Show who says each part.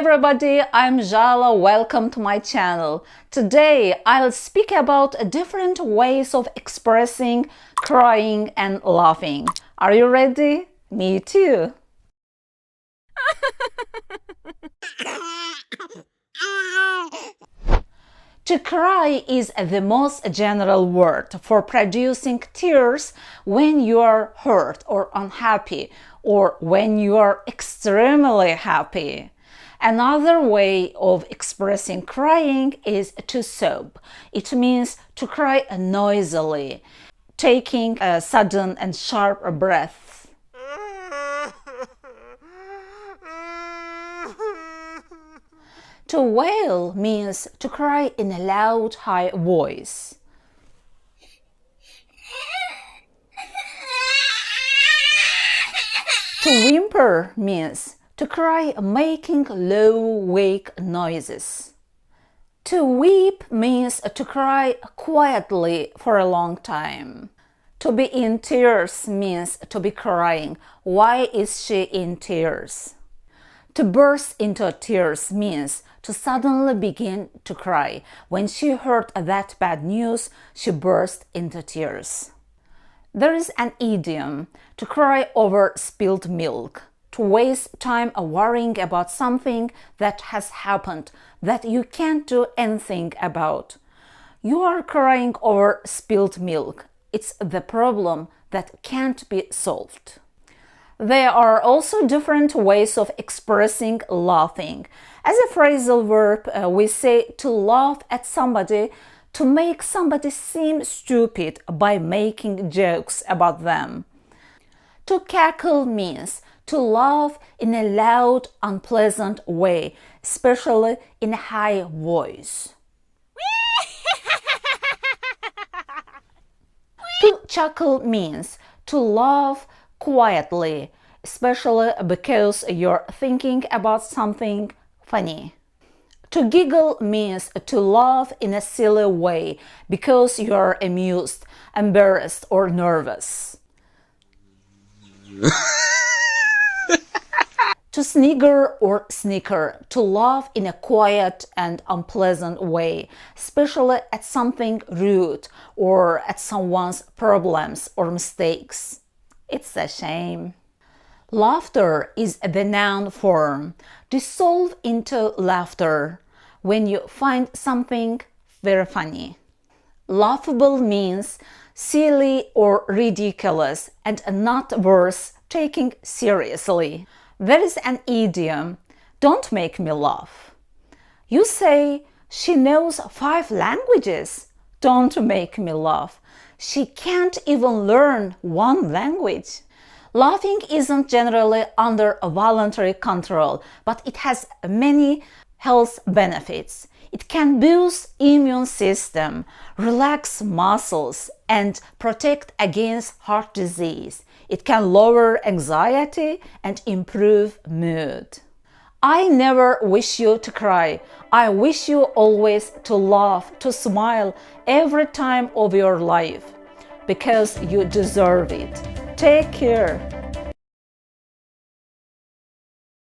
Speaker 1: everybody, I'm Jala. Welcome to my channel. Today I'll speak about different ways of expressing crying and laughing. Are you ready? Me too. To cry is the most general word for producing tears when you are hurt or unhappy, or when you are extremely happy. Another way of expressing crying is to sob. It means to cry noisily, taking a sudden and sharp breath. To wail means to cry in a loud, high voice. To whimper means to cry making low, weak noises. To weep means to cry quietly for a long time. To be in tears means to be crying. Why is she in tears? To burst into tears means to suddenly begin to cry. When she heard that bad news, she burst into tears. There is an idiom, to cry over spilled milk, to waste time worrying about something that has happened that you can't do anything about. You are crying over spilled milk. It's the problem that can't be solved. There are also different ways of expressing laughing. As a phrasal verb, we say to laugh at somebody, to make somebody seem stupid by making jokes about them. To cackle means to laugh in a loud, unpleasant way, especially in a high voice. To chuckle means to laugh quietly, especially because you're thinking about something funny. To giggle means to laugh in a silly way because you're amused, embarrassed, or nervous. To snigger or snicker, to laugh in a quiet and unpleasant way, especially at something rude or at someone's problems or mistakes. It's a shame. Laughter is the noun form. Dissolve into laughter when you find something very funny. Laughable means silly or ridiculous and not worth taking seriously. There is an idiom, don't make me laugh. You say, she knows 5 languages. Don't make me laugh. She can't even learn 1 language. Laughing isn't generally under a voluntary control, but it has many health benefits. It can boost immune system, relax muscles, and protect against heart disease. It can lower anxiety and improve mood. I never wish you to cry. I wish you always to laugh, to smile every time of your life, because you deserve it. Take care.